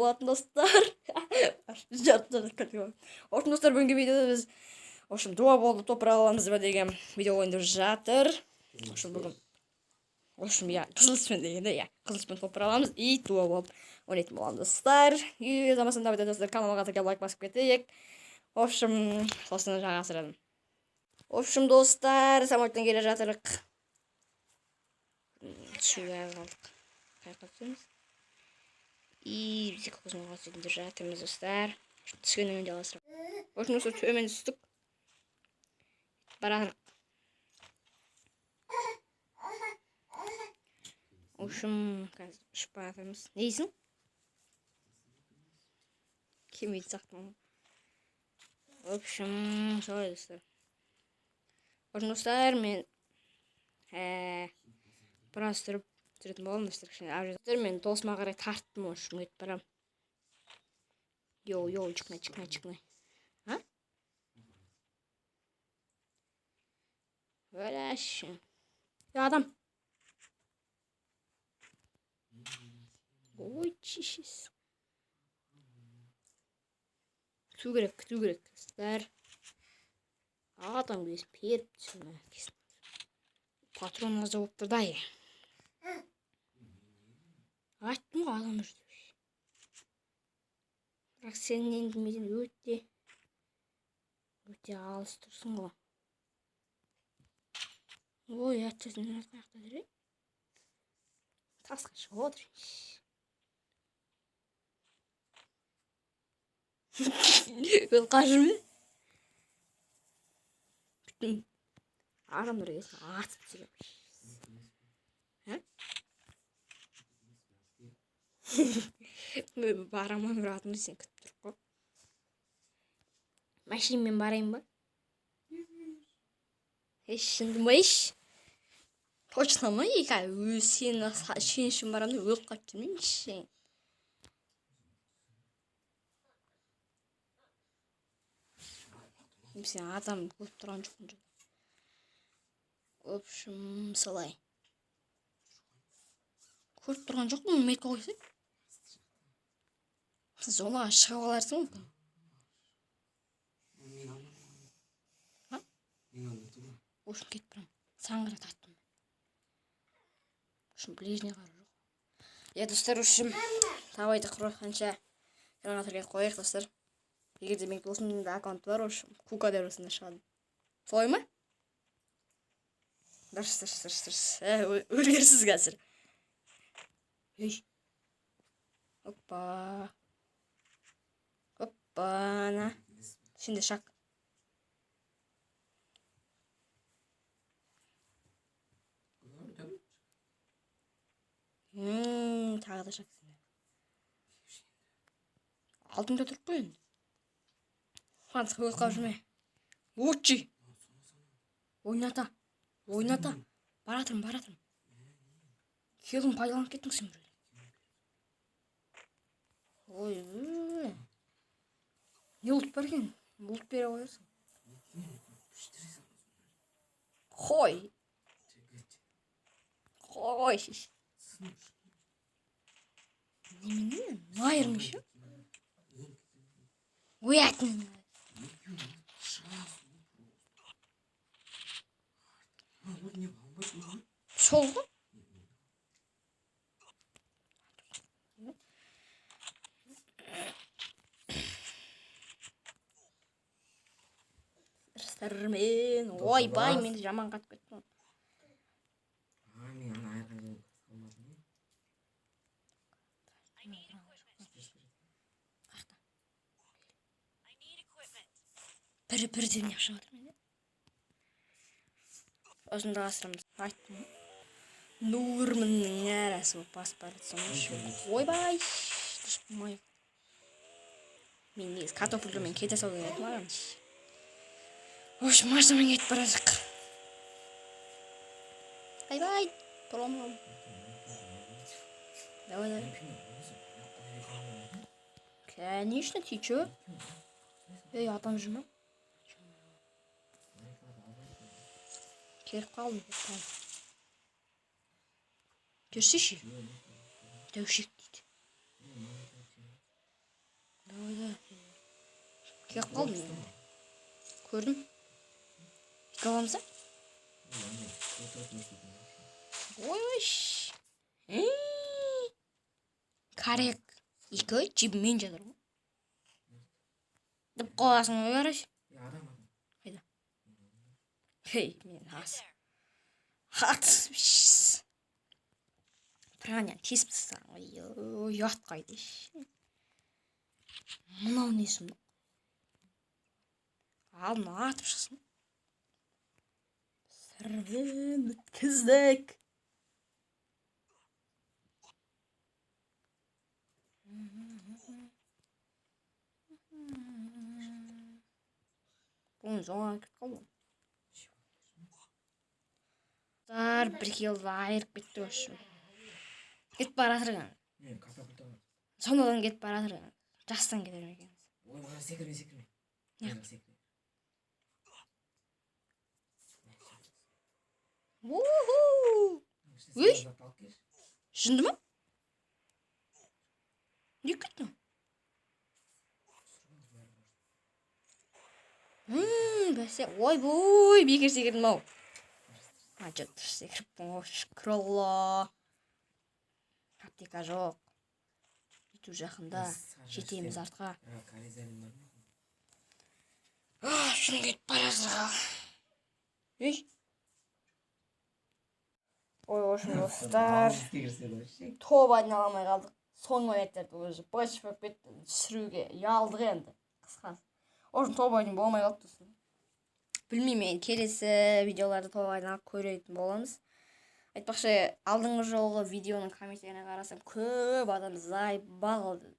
болатын достар. Ошон достар, бүгүнкү видеода биз дуа болуп топурак аламызбы деген видео оюндуп жатыр. Ошо бүгүн кызылчмен дегенде, кызылчмен топурак аламыз и дуа болуп ойнойт болобуз достар. И замасында достар, каналга катырга лайк басып кетейик. Сосын жаңа сырадым. Достар, самолеттен келе жатырык. Түсүүгө калдык. Кайкатсыз. И биз кызмага сүрүндүр жатырмыз достар. Түшкөндөн кийин жалгастырам. Достар, төмөн түстүк. Баратырык. Қазір ұшып баратырмыз. Не дейсің? Келмейді сақтым. Солай достар. Достар, мен біраз тұрып жүретін болдым достар. Мен досыма қарай тарттым, өтіп барам. Йоу, чықнай. А? Бөләші. Адам. Ой, чишіз. Күту керек достар. Адам кез періп түсірме. Патрон аза болып тұрды ай. Айттым ғой, адам жүрді. Бірақ сен енді меден өте алыс тұрсың ғой. Ой, әттесін қаяқта жүрей. Тасқа шығып отыр. Ол қажыр ме? Бүттім. Адамдар кесін атып түсірем. Барамын мұратымды сен күтіп тұрып қой. Машинмен барайын ба? Шынды ма еш? Точно ма? Сен үшін барамды өліп қап жүрмейші. Сен адам көріп тұрған жоқпын. Солай. Көріп тұрған жоқпын, метқа қойсай. Зонаға шығып аларсың мүмкін. Кетіп тұрам. Саңғыра тарттым. Ближний қары жоқ. Достар, табайды құрыққанша гранаторға қойық достар. Егерде мен досымда аккаунт бар, Кука деп осында шығады. Солай ма? Дұрыс. Өлгерсіз қазір. Оппана. Şimdi шақ. Тағы да шақ. Алтында тұрып қой енді. Фантық өліп қап жүрме. Өтші. Ойната. Баратырым. Келдің пайдаланып кеттің сен біреу. Ой, не ұлт бар екен? Ұлт бере қойырсың. Қой. Немене? Майырмыш ё? Уятын. Сол ғой? Мен ойбай, менді жаман қатып кеттім. Бірден не шығып жатыр менде. Осында асырамыз. Айттым. Нурмынның әрәсі болып басып барады. Ойбай. Мен негіз картофельмен кете салған етін барамын. Машинамен кетіп барадық. Бай-бай. Пром. Давай. Конечно, ты чё? Адам жүрмем. Келіп қалдым. Көрсеші. Дәушек дейді. Келіп қалдым мен. Көрдім. Екі аламыз ба? Ой. Карек. Екі жібімен жатыр ғой. Деп қоясың ғой қараш. Қайда? Хей, мен ас. Қатыс. Праня тесіп тастаған ғой. Ұят қайды. Мынау не сұмдық? Ал, мына атып шықсын. Сырмен өткіздік. Бұны жоңа кетіп қалды. Бір келді айырып кетті өшім. Кетіп бара жатырған. Сонадан кетіп бара жатырған. Жастан кетер мекеніз. Ой, бана секірме. Уху! Үй! Жынды ма? Не кетті? Бәсе, ой, бекер секірдім ау. Жөттір секіріппін ғой, шүкір Алла. Аптека жоқ. Үйту жақында, жетеміз артқа. Шын кетіп бара жатырға. Үй! Ой, ошын достар. Топ айналамай қалдық. Соңғы әттерді өзі бөш болып кетті. Түсіруге ұялдық енді. Қысқасы. Ошын топ айдың болмай қалды тұсын. Білмеймін, келесі видеоларды топ айналып көретін боламыз. Айтпақшы, алдыңғы жолғы видеоның комменттеріне қарасам, көп адам зай бағылды.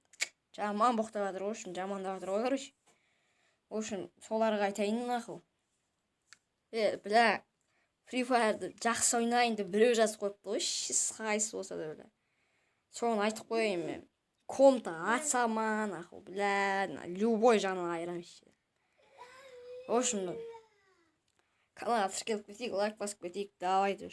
Жаман боқтап жатыр, ошын жамандап жатыр ғой, короче. Ошын соларға айтайын ақыл. Бля, Free Fire'ды жақсы ойнайын деп біреу жазып қойыпты ғой, қайсы болса да бля. Соны айтып қойайын мен. Комта атсаман, ақыл, бля, любой жағынан айырамыз. В общем, каналға тіркеліп кетейік, лайк басып кетейік, давайте.